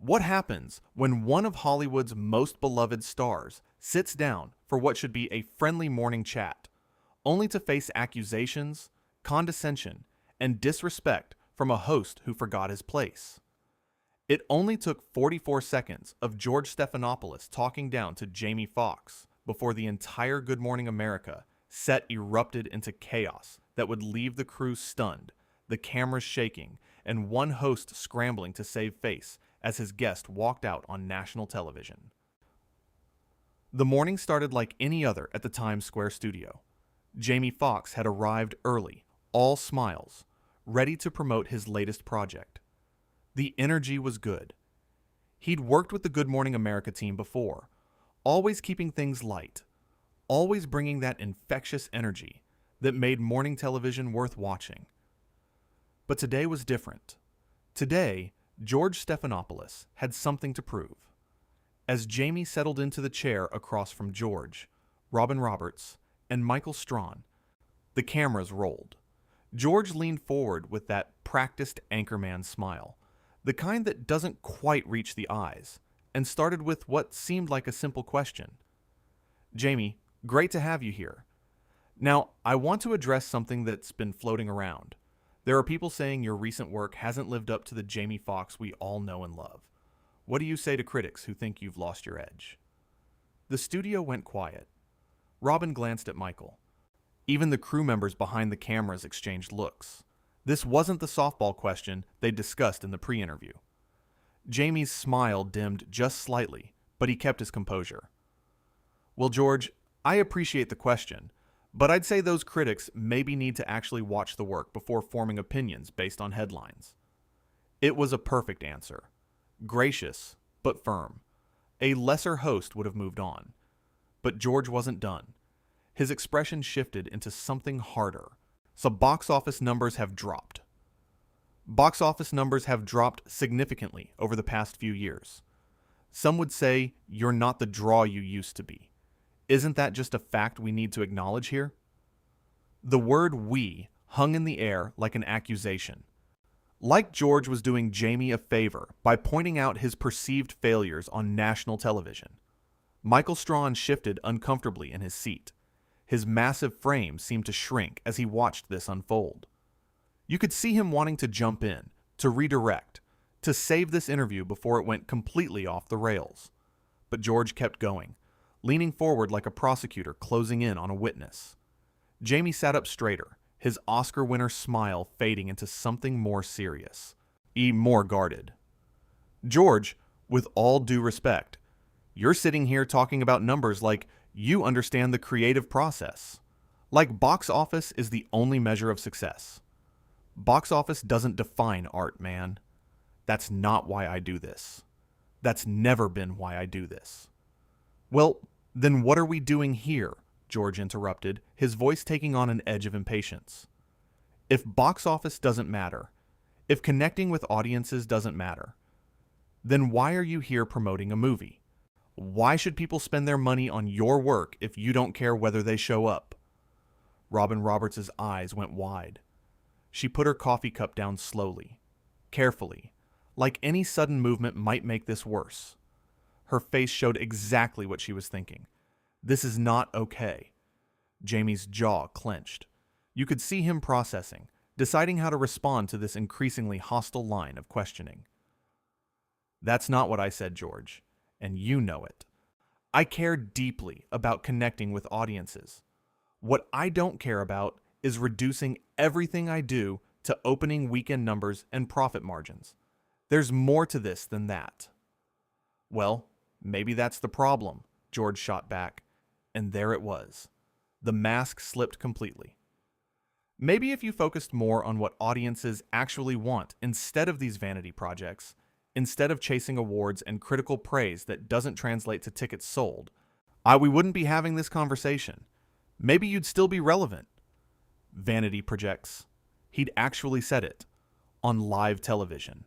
What happens when one of Hollywood's most beloved stars sits down for what should be a friendly morning chat, only to face accusations, condescension, and disrespect from a host who forgot his place? It only took 44 seconds of George Stephanopoulos talking down to Jamie Foxx before the entire Good Morning America set erupted into chaos that would leave the crew stunned, the cameras shaking, and one host scrambling to save face as his guest walked out on national television. The morning started like any other at the Times Square studio. Jamie Foxx had arrived early, all smiles, ready to promote his latest project. The energy was good. He'd worked with the Good Morning America team before, always keeping things light, always bringing that infectious energy that made morning television worth watching. But today was different. Today, George Stephanopoulos had something to prove. As Jamie settled into the chair across from George, Robin Roberts, and Michael Strawn, the cameras rolled. George leaned forward with that practiced anchorman smile, the kind that doesn't quite reach the eyes, and started with what seemed like a simple question. Jamie, great to have you here. Now, I want to address something that's been floating around. There are people saying your recent work hasn't lived up to the Jamie Foxx we all know and love. What do you say to critics who think you've lost your edge? The studio went quiet. Robin glanced at Michael. Even the crew members behind the cameras exchanged looks. This wasn't the softball question they discussed in the pre-interview. Jamie's smile dimmed just slightly, but he kept his composure. Well, George, I appreciate the question, but I'd say those critics maybe need to actually watch the work before forming opinions based on headlines. It was a perfect answer. Gracious, but firm. A lesser host would have moved on. But George wasn't done. His expression shifted into something harder. So box office numbers have dropped. Box office numbers have dropped significantly over the past few years. Some would say you're not the draw you used to be. Isn't that just a fact we need to acknowledge here? The word "we" hung in the air like an accusation. Like George was doing Jamie a favor by pointing out his perceived failures on national television. Michael Strawn shifted uncomfortably in his seat. His massive frame seemed to shrink as he watched this unfold. You could see him wanting to jump in, to redirect, to save this interview before it went completely off the rails. But George kept going, leaning forward like a prosecutor closing in on a witness. Jamie sat up straighter, his Oscar winner smile fading into something more serious, more guarded. George, with all due respect, you're sitting here talking about numbers like you understand the creative process. Like box office is the only measure of success. Box office doesn't define art, man. That's not why I do this. That's never been why I do this. Well, then what are we doing here? George interrupted, his voice taking on an edge of impatience. If box office doesn't matter, if connecting with audiences doesn't matter, then why are you here promoting a movie? Why should people spend their money on your work if you don't care whether they show up? Robin Roberts' eyes went wide. She put her coffee cup down slowly, carefully, like any sudden movement might make this worse. Her face showed exactly what she was thinking. This is not okay. Jamie's jaw clenched. You could see him processing, deciding how to respond to this increasingly hostile line of questioning. That's not what I said, George, and you know it. I care deeply about connecting with audiences. What I don't care about is reducing everything I do to opening weekend numbers and profit margins. There's more to this than that. Well, maybe that's the problem, George shot back, and there it was. The mask slipped completely. Maybe if you focused more on what audiences actually want instead of these vanity projects, instead of chasing awards and critical praise that doesn't translate to tickets sold, we wouldn't be having this conversation. Maybe you'd still be relevant. Vanity projects. He'd actually said it. On live television.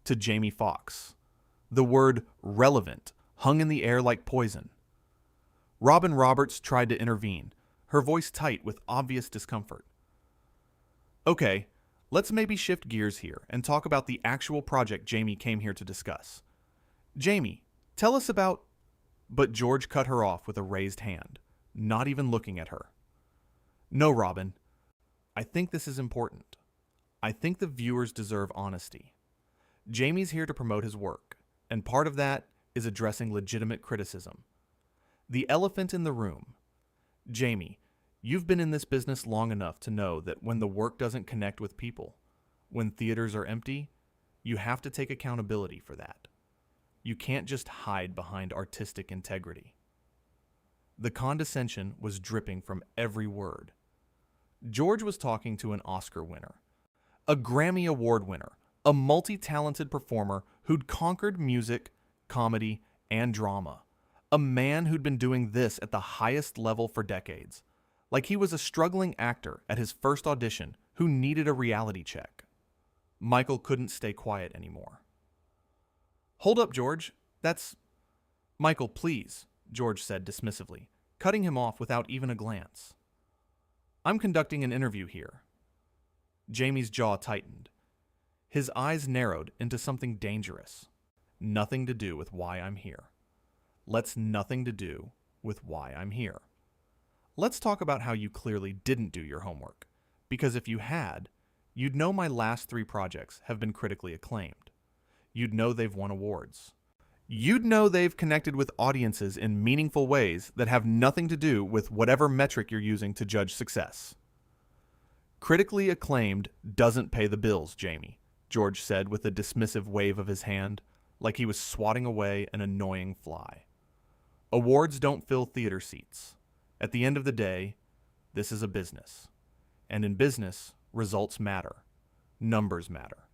To Jamie Foxx. The word relevant hung in the air like poison. Robin Roberts tried to intervene, her voice tight with obvious discomfort. Okay, let's maybe shift gears here and talk about the actual project Jamie came here to discuss. Jamie, tell us about... But George cut her off with a raised hand, not even looking at her. No, Robin. I think this is important. I think the viewers deserve honesty. Jamie's here to promote his work, and part of that is addressing legitimate criticism. The elephant in the room. Jamie, you've been in this business long enough to know that when the work doesn't connect with people, when theaters are empty, you have to take accountability for that. You can't just hide behind artistic integrity. The condescension was dripping from every word. George was talking to an Oscar winner, a Grammy Award winner, a multi-talented performer who'd conquered music, comedy, and drama. A man who'd been doing this at the highest level for decades. Like he was a struggling actor at his first audition who needed a reality check. Michael couldn't stay quiet anymore. Hold up, George. That's... Michael, please, George said dismissively, cutting him off without even a glance. I'm conducting an interview here. Jamie's jaw tightened. His eyes narrowed into something dangerous. Nothing to do with why I'm here. Let's nothing to do with why I'm here. Let's talk about how you clearly didn't do your homework, because if you had, you'd know my last 3 projects have been critically acclaimed. You'd know they've won awards. You'd know they've connected with audiences in meaningful ways that have nothing to do with whatever metric you're using to judge success. Critically acclaimed doesn't pay the bills, Jamie, George said with a dismissive wave of his hand, like he was swatting away an annoying fly. Awards don't fill theater seats. At the end of the day, this is a business. And in business, results matter. Numbers matter.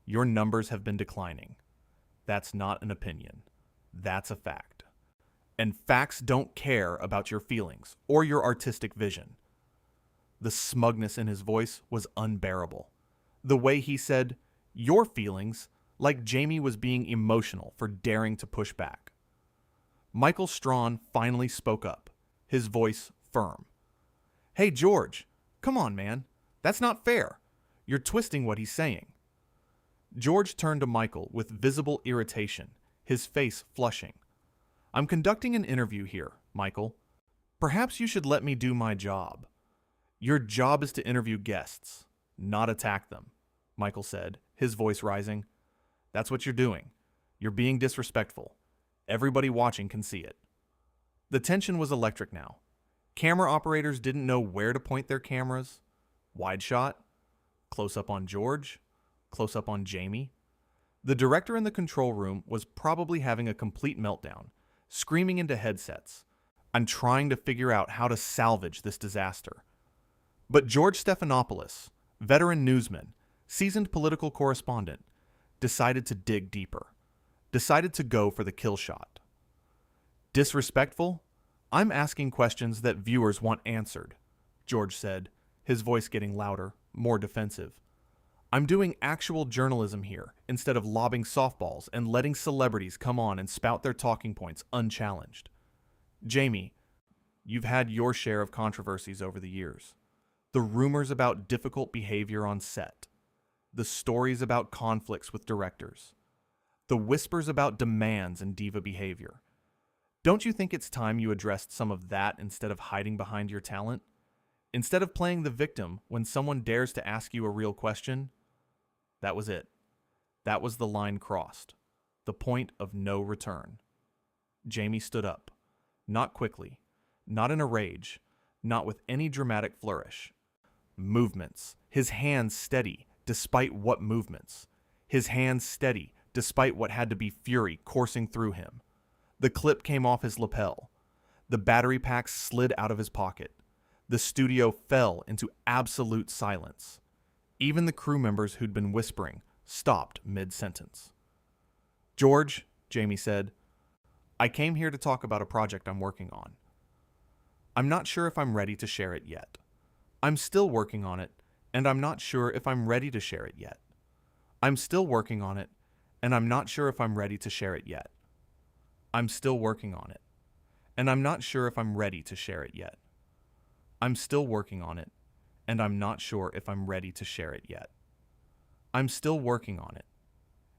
Your numbers have been declining. That's not an opinion. That's a fact. And facts don't care about your feelings or your artistic vision. The smugness in his voice was unbearable. The way he said, your feelings, like Jamie was being emotional for daring to push back. Michael Strawn finally spoke up, his voice firm. Hey, George, come on, man. That's not fair. You're twisting what he's saying. George turned to Michael with visible irritation, his face flushing. I'm conducting an interview here, Michael. Perhaps you should let me do my job. Your job is to interview guests, not attack them, Michael said, his voice rising. That's what you're doing. You're being disrespectful. Everybody watching can see it. The tension was electric now. Camera operators didn't know where to point their cameras. Wide shot, close up on George, close up on Jamie. The director in the control room was probably having a complete meltdown, screaming into headsets. I'm trying to figure out how to salvage this disaster. But George Stephanopoulos, veteran newsman, seasoned political correspondent, decided to dig deeper, decided to go for the kill shot. Disrespectful? I'm asking questions that viewers want answered, George said, his voice getting louder, more defensive. I'm doing actual journalism here instead of lobbing softballs and letting celebrities come on and spout their talking points unchallenged. Jamie, you've had your share of controversies over the years. The rumors about difficult behavior on set. The stories about conflicts with directors. The whispers about demands and diva behavior. Don't you think it's time you addressed some of that instead of hiding behind your talent? Instead of playing the victim when someone dares to ask you a real question? That was it. That was the line crossed. The point of no return. Jamie stood up. Not quickly. Not in a rage. Not with any dramatic flourish. Movements. His hands steady, despite what movements. His hands steady, despite what had to be fury coursing through him. The clip came off his lapel. The battery pack slid out of his pocket. The studio fell into absolute silence. Even the crew members who'd been whispering stopped mid-sentence. George, Jamie said, I came here to talk about a project I'm working on. I'm not sure if I'm ready to share it yet. I'm still working on it, and I'm not sure if I'm ready to share it yet. I'm still working on it, and I'm not sure if I'm ready to share it yet. I'm still working on it, and I'm not sure if I'm ready to share it yet. I'm still working on it, and I'm not sure if I'm ready to share it yet. I'm still working on it,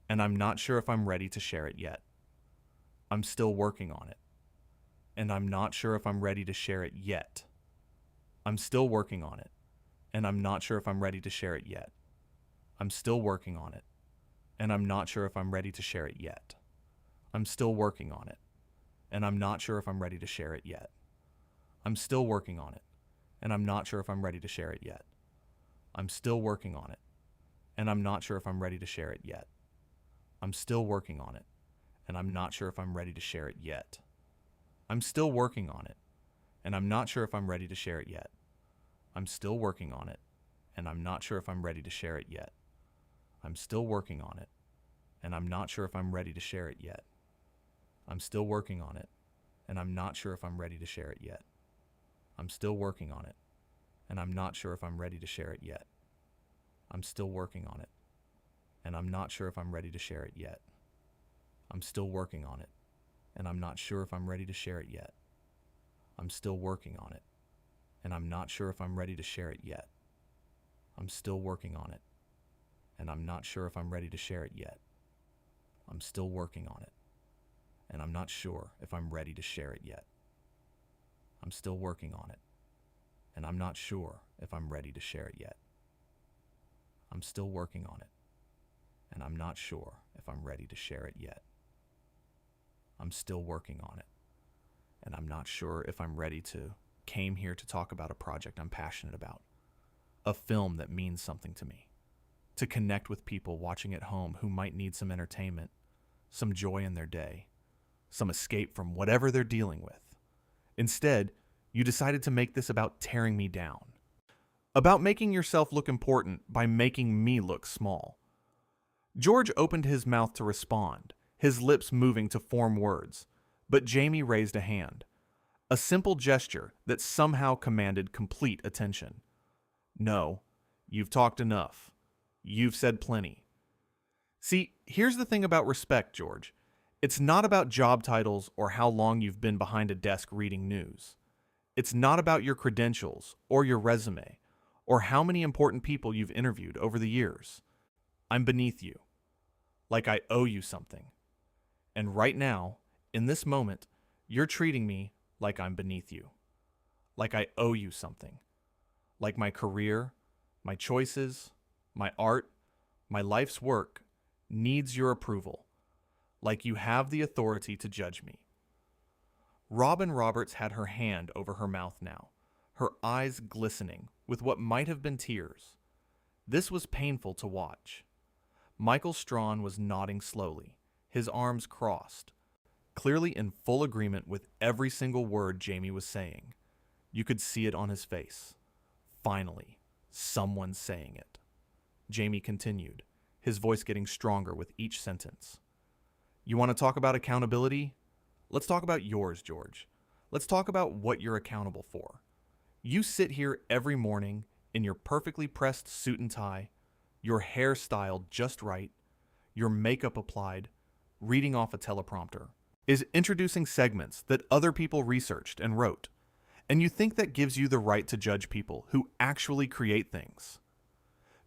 and I'm not sure if I'm ready to share it yet. I'm still working on it, and I'm not sure if I'm ready to share it yet. I'm still working on it, and I'm not sure if I'm ready to share it yet. I'm still working on it, and I'm not sure if I'm ready to share it yet. I'm still working on it, and I'm not sure if I'm ready to share it yet. I'm still working on it, and I'm not sure if I'm ready to share it yet. I'm still working on it, and I'm not sure if I'm ready to share it yet. I'm still working on it, and I'm not sure if I'm ready to share it yet. I'm still working on it, and I'm not sure if I'm ready to share it yet. I'm still working on it, and I'm not sure if I'm ready to share it yet. I'm still working on it, and I'm not sure if I'm ready to share it yet. I'm still working on it, and I'm not sure if I'm ready to share it yet. I'm still working on it, and I'm not sure if I'm ready to share it yet. I'm still working on it, and I'm not sure if I'm ready to share it yet. I'm still working on it, and I'm not sure if I'm ready to share it yet. I'm still working on it, and I'm not sure if I'm ready to share it yet. I'm still working on it, and I'm not sure if I'm ready to share it yet. I'm still working on it, and I'm not sure if I'm ready to share it yet. I'm still working on it, and I'm not sure if I'm ready to share it yet. I'm still working on it, and I'm not sure if I'm ready to share it yet. I'm still working on it, and I'm not sure if I'm ready to. Came here to talk about a project I'm passionate about, a film that means something to me, to connect with people watching at home who might need some entertainment, some joy in their day, some escape from whatever they're dealing with. Instead, you decided to make this about tearing me down, about making yourself look important by making me look small. George opened his mouth to respond, his lips moving to form words, but Jamie raised a hand, a simple gesture that somehow commanded complete attention. No, you've talked enough. You've said plenty. See, here's the thing about respect, George. It's not about job titles or how long you've been behind a desk reading news. It's not about your credentials or your resume or how many important people you've interviewed over the years. I'm beneath you, like I owe you something. And right now, in this moment, you're treating me like I'm beneath you, like I owe you something, like my career, my choices, my art, my life's work needs your approval, like you have the authority to judge me. Robin Roberts had her hand over her mouth now, her eyes glistening with what might have been tears. This was painful to watch. Michael Strawn was nodding slowly, his arms crossed, clearly in full agreement with every single word Jamie was saying. You could see it on his face. Finally, someone saying it. Jamie continued, his voice getting stronger with each sentence. You want to talk about accountability? Let's talk about yours, George. Let's talk about what you're accountable for. You sit here every morning in your perfectly pressed suit and tie, your hair styled just right, your makeup applied, reading off a teleprompter, is introducing segments that other people researched and wrote, and you think that gives you the right to judge people who actually create things.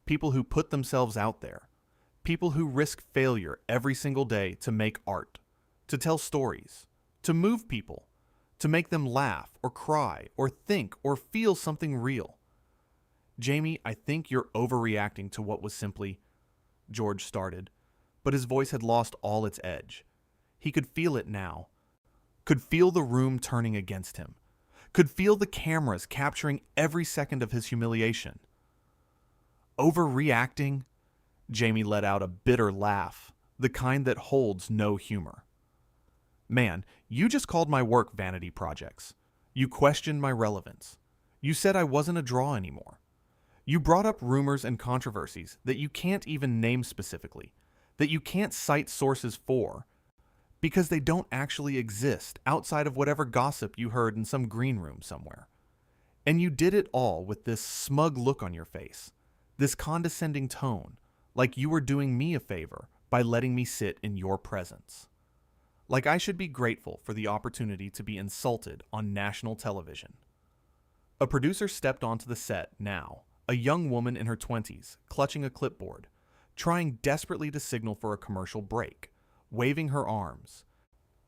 People who put themselves out there. People who risk failure every single day to make art, to tell stories, to move people, to make them laugh or cry or think or feel something real. Jamie, I think you're overreacting to what was simply, George started, but his voice had lost all its edge. He could feel it now, could feel the room turning against him, could feel the cameras capturing every second of his humiliation. Overreacting? Jamie let out a bitter laugh, the kind that holds no humor. Man, you just called my work vanity projects. You questioned my relevance. You said I wasn't a draw anymore. You brought up rumors and controversies that you can't even name specifically, that you can't cite sources for, because they don't actually exist outside of whatever gossip you heard in some green room somewhere. And you did it all with this smug look on your face, this condescending tone, like you were doing me a favor by letting me sit in your presence. Like I should be grateful for the opportunity to be insulted on national television. A producer stepped onto the set now, a young woman in her 20s, clutching a clipboard, trying desperately to signal for a commercial break, waving her arms.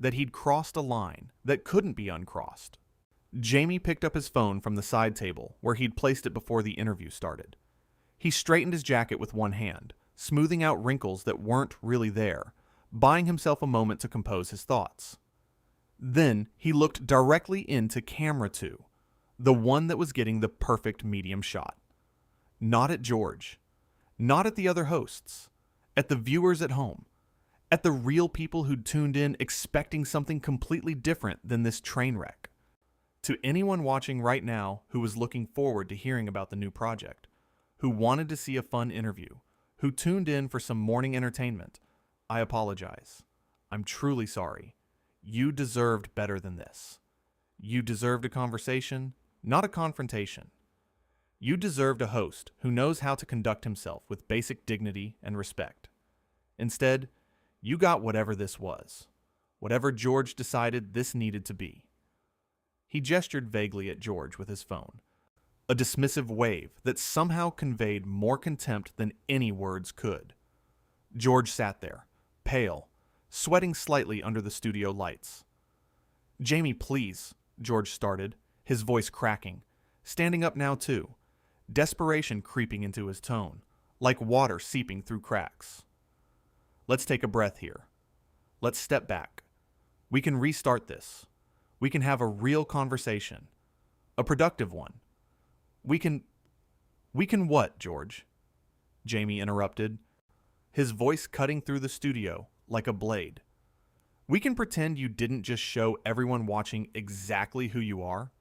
that he'd crossed a line that couldn't be uncrossed. Jamie picked up his phone from the side table where he'd placed it before the interview started. He straightened his jacket with one hand, smoothing out wrinkles that weren't really there, buying himself a moment to compose his thoughts. Then he looked directly into camera 2, the one that was getting the perfect medium shot. Not at George, not at the other hosts, at the viewers at home, at the real people who'd tuned in expecting something completely different than this train wreck. To anyone watching right now who was looking forward to hearing about the new project, who wanted to see a fun interview, who tuned in for some morning entertainment, I apologize. I'm truly sorry. You deserved better than this. You deserved a conversation, not a confrontation. You deserved a host who knows how to conduct himself with basic dignity and respect. Instead, you got whatever this was, whatever George decided this needed to be. He gestured vaguely at George with his phone, a dismissive wave that somehow conveyed more contempt than any words could. George sat there, pale, sweating slightly under the studio lights. "Jamie, please," George started, his voice cracking, standing up now too, desperation creeping into his tone, like water seeping through cracks. "Let's take a breath here. Let's step back. We can restart this. We can have a real conversation. A productive one. We can what, George?" Jamie interrupted, his voice cutting through the studio like a blade. "We can pretend you didn't just show everyone watching exactly who you are?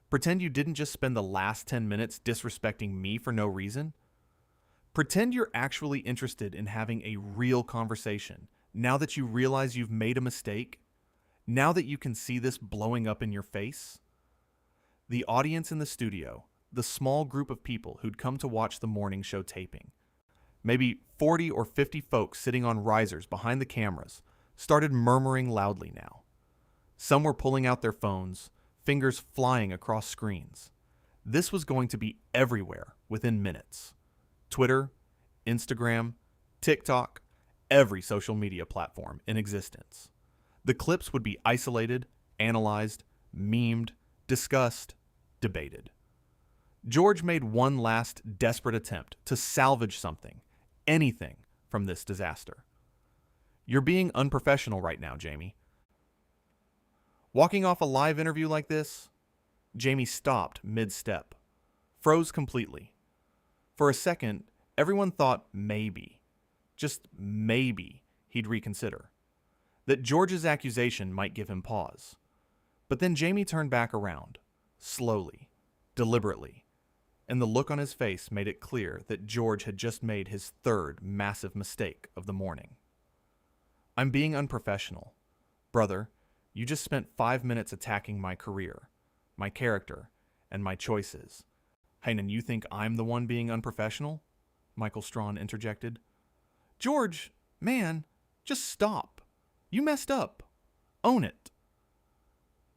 Pretend you didn't just spend the last 10 minutes disrespecting me for no reason? Pretend you're actually interested in having a real conversation now that you realize you've made a mistake? Now that you can see this blowing up in your face?" The audience in the studio, the small group of people who'd come to watch the morning show taping, maybe 40 or 50 folks sitting on risers behind the cameras, started murmuring loudly now. Some were pulling out their phones, fingers flying across screens. This was going to be everywhere within minutes. Twitter, Instagram, TikTok, every social media platform in existence. The clips would be isolated, analyzed, memed, discussed, debated. George made one last desperate attempt to salvage something, anything, from this disaster. "You're being unprofessional right now, Jamie." Walking off a live interview like this, Jamie stopped mid-step, froze completely. For a second, everyone thought maybe, just maybe, he'd reconsider. That George's accusation might give him pause. But then Jamie turned back around, slowly, deliberately, and the look on his face made it clear that George had just made his third massive mistake of the morning. "I'm being unprofessional. Brother, you just spent 5 minutes attacking my career, my character, and my choices. And you think I'm the one being unprofessional?" Michael Strawn interjected. "George, man, just stop. You messed up. Own it."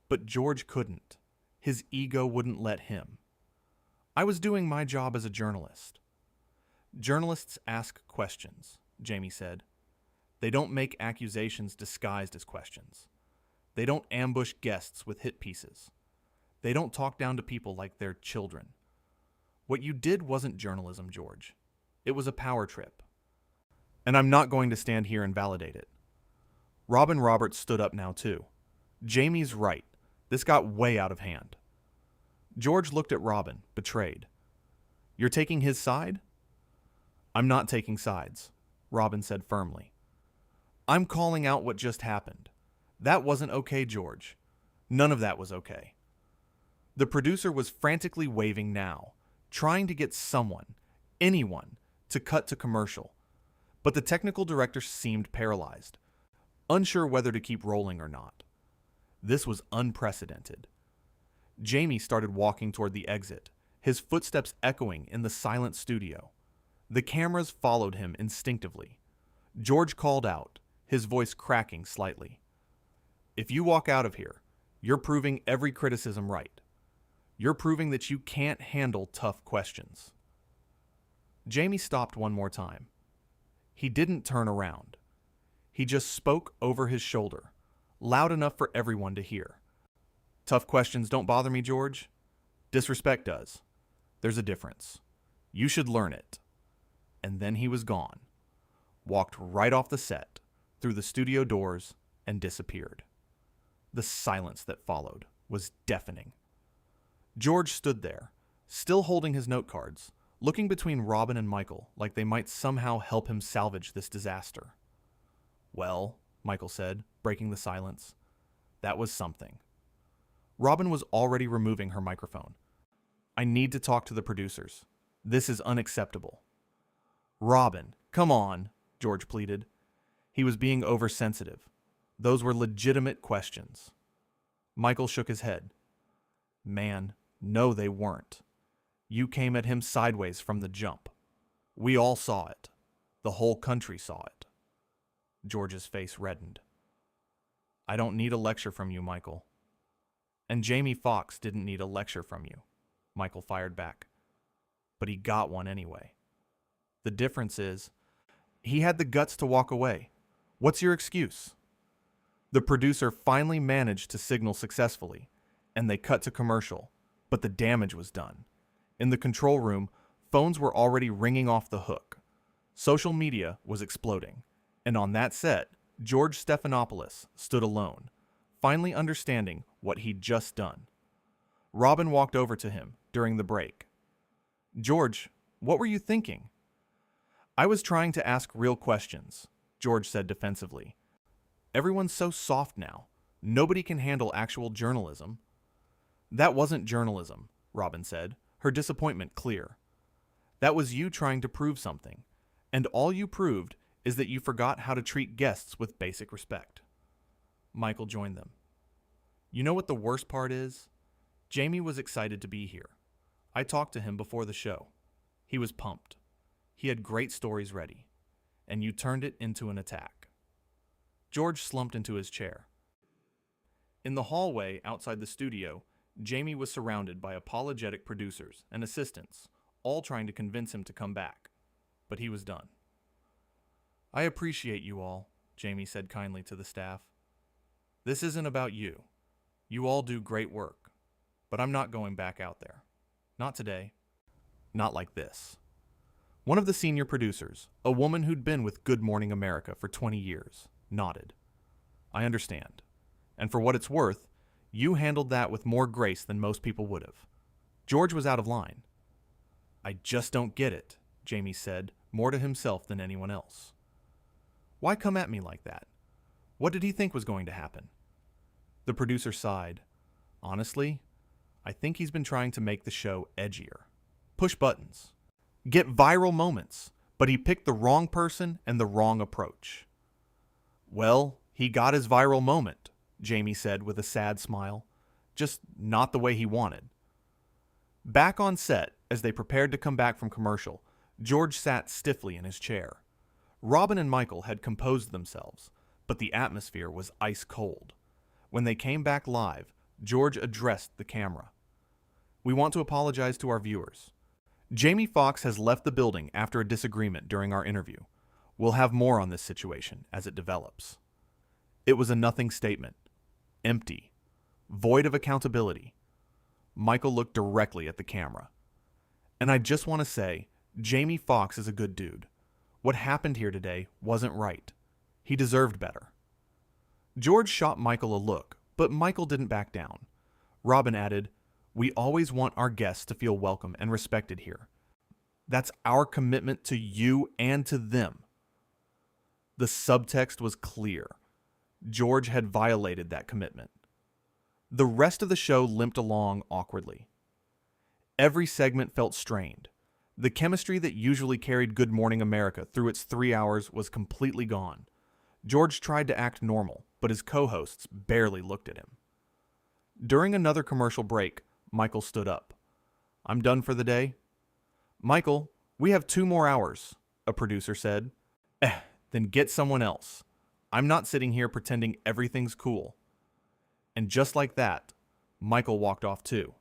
But George couldn't. His ego wouldn't let him. "I was doing my job as a journalist." "Journalists ask questions," Jamie said. "They don't make accusations disguised as questions. They don't ambush guests with hit pieces. They don't talk down to people like they're children. What you did wasn't journalism, George. It was a power trip. And I'm not going to stand here and validate it." Robin Roberts stood up now too. "Jamie's right. This got way out of hand." George looked at Robin, betrayed. "You're taking his side?" "I'm not taking sides," Robin said firmly. "I'm calling out what just happened. That wasn't okay, George. None of that was okay." The producer was frantically waving now, trying to get someone, anyone, to cut to commercial. But the technical director seemed paralyzed, unsure whether to keep rolling or not. This was unprecedented. Jamie started walking toward the exit, his footsteps echoing in the silent studio. The cameras followed him instinctively. George called out, his voice cracking slightly. "If you walk out of here, you're proving every criticism right. You're proving that you can't handle tough questions." Jamie stopped one more time. He didn't turn around. He just spoke over his shoulder, loud enough for everyone to hear. Tough questions don't bother me, George. Disrespect does. There's a difference. You should learn it. And then he was gone, walked right off the set, through the studio doors, and disappeared. The silence that followed was deafening. George stood there, still holding his note cards, looking between Robin and Michael like they might somehow help him salvage this disaster. Well, Michael said, breaking the silence, that was something. Robin was already removing her microphone. I need to talk to the producers. This is unacceptable. Robin, come on, George pleaded. He was being oversensitive. Those were legitimate questions. Michael shook his head. Man, no, they weren't. You came at him sideways from the jump. We all saw it. The whole country saw it. George's face reddened. I don't need a lecture from you, Michael. And Jamie Foxx didn't need a lecture from you, Michael fired back. But he got one anyway. The difference is, he had the guts to walk away. What's your excuse? The producer finally managed to signal successfully, and they cut to commercial, but the damage was done. In the control room, phones were already ringing off the hook. Social media was exploding, and on that set, George Stephanopoulos stood alone, finally understanding what he'd just done. Robin walked over to him during the break. George, what were you thinking? I was trying to ask real questions, George said defensively. Everyone's so soft now. Nobody can handle actual journalism. That wasn't journalism, Robin said, her disappointment clear. That was you trying to prove something, and all you proved is that you forgot how to treat guests with basic respect. Michael joined them. You know what the worst part is? Jamie was excited to be here. I talked to him before the show. He was pumped. He had great stories ready, and you turned it into an attack. George slumped into his chair. In the hallway outside the studio, Jamie was surrounded by apologetic producers and assistants, all trying to convince him to come back. But he was done. I appreciate you all, Jamie said kindly to the staff. This isn't about you. You all do great work. But I'm not going back out there. Not today. Not like this. One of the senior producers, a woman who'd been with Good Morning America for 20 years, nodded. I understand. And for what it's worth, you handled that with more grace than most people would have. George was out of line. I just don't get it, Jamie said, more to himself than anyone else. Why come at me like that? What did he think was going to happen? The producer sighed. Honestly, I think he's been trying to make the show edgier. Push buttons. Get viral moments, but he picked the wrong person and the wrong approach. Well, he got his viral moment, Jamie said with a sad smile. Just not the way he wanted. Back on set, as they prepared to come back from commercial, George sat stiffly in his chair. Robin and Michael had composed themselves, but the atmosphere was ice cold. When they came back live, George addressed the camera. We want to apologize to our viewers. Jamie Foxx has left the building after a disagreement during our interview. We'll have more on this situation as it develops. It was a nothing statement. Empty. Void of accountability. Michael looked directly at the camera. And I just want to say, Jamie Foxx is a good dude. What happened here today wasn't right. He deserved better. George shot Michael a look, but Michael didn't back down. Robin added, We always want our guests to feel welcome and respected here. That's our commitment to you and to them. The subtext was clear. George had violated that commitment. The rest of the show limped along awkwardly. Every segment felt strained. The chemistry that usually carried Good Morning America through its 3 hours was completely gone. George tried to act normal, but his co-hosts barely looked at him. During another commercial break, Michael stood up. I'm done for the day. Michael, we have 2 more hours, a producer said. Then get someone else. I'm not sitting here pretending everything's cool. And just like that, Michael walked off too.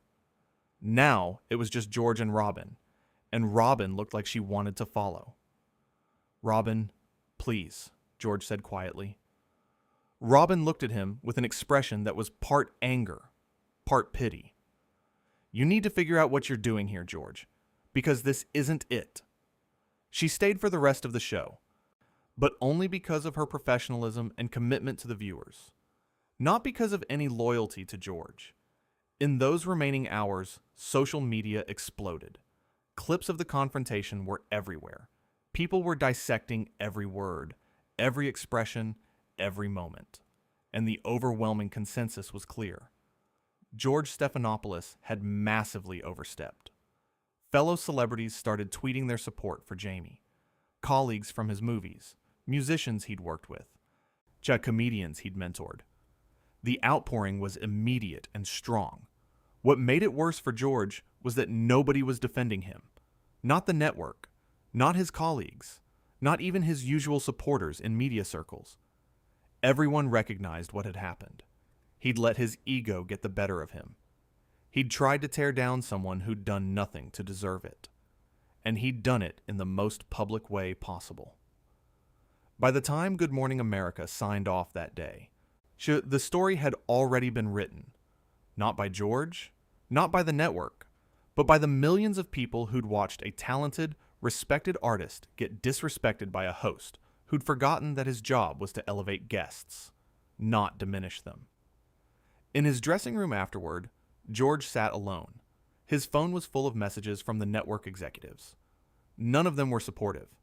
Now it was just George and Robin looked like she wanted to follow. Robin, please, George said quietly. Robin looked at him with an expression that was part anger, part pity. "You need to figure out what you're doing here, George, because this isn't it." She stayed for the rest of the show, but only because of her professionalism and commitment to the viewers, not because of any loyalty to George. In those remaining hours, social media exploded. Clips of the confrontation were everywhere. People were dissecting every word, every expression, every moment. And the overwhelming consensus was clear. George Stephanopoulos had massively overstepped. Fellow celebrities started tweeting their support for Jamie. Colleagues from his movies, musicians he'd worked with, comedians he'd mentored. The outpouring was immediate and strong. What made it worse for George was that nobody was defending him. Not the network, not his colleagues, not even his usual supporters in media circles. Everyone recognized what had happened. He'd let his ego get the better of him. He'd tried to tear down someone who'd done nothing to deserve it. And he'd done it in the most public way possible. By the time Good Morning America signed off that day, the story had already been written. Not by George, not by the network, but by the millions of people who'd watched a talented, respected artist get disrespected by a host who'd forgotten that his job was to elevate guests, not diminish them. In his dressing room afterward, George sat alone. His phone was full of messages from the network executives. None of them were supportive.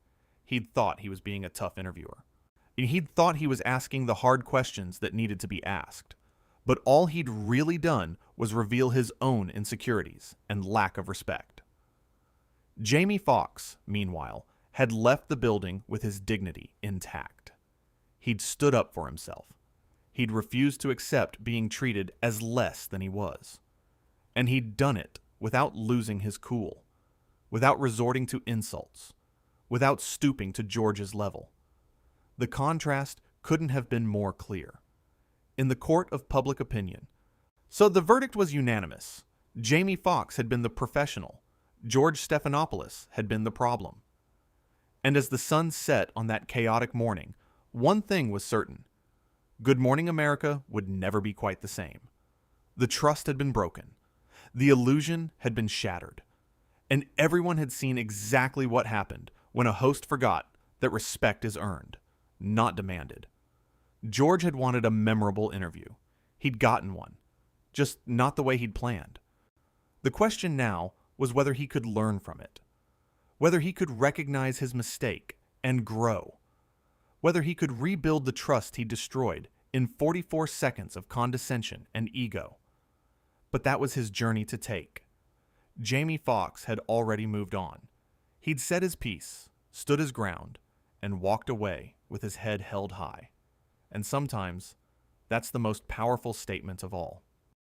He'd thought he was being a tough interviewer. He'd thought he was asking the hard questions that needed to be asked. But all he'd really done was reveal his own insecurities and lack of respect. Jamie Foxx, meanwhile, had left the building with his dignity intact. He'd stood up for himself. He'd refused to accept being treated as less than he was. And he'd done it without losing his cool, without resorting to insults, without stooping to George's level. The contrast couldn't have been more clear. In the court of public opinion. So the verdict was unanimous. Jamie Foxx had been the professional. George Stephanopoulos had been the problem. And as the sun set on that chaotic morning, one thing was certain. Good Morning America would never be quite the same. The trust had been broken. The illusion had been shattered. And everyone had seen exactly what happened when a host forgot that respect is earned, not demanded. George had wanted a memorable interview. He'd gotten one, just not the way he'd planned. The question now was whether he could learn from it, whether he could recognize his mistake and grow, whether he could rebuild the trust he destroyed in 44 seconds of condescension and ego. But that was his journey to take. Jamie Foxx had already moved on. He'd said his piece, stood his ground, and walked away with his head held high. And sometimes, that's the most powerful statement of all.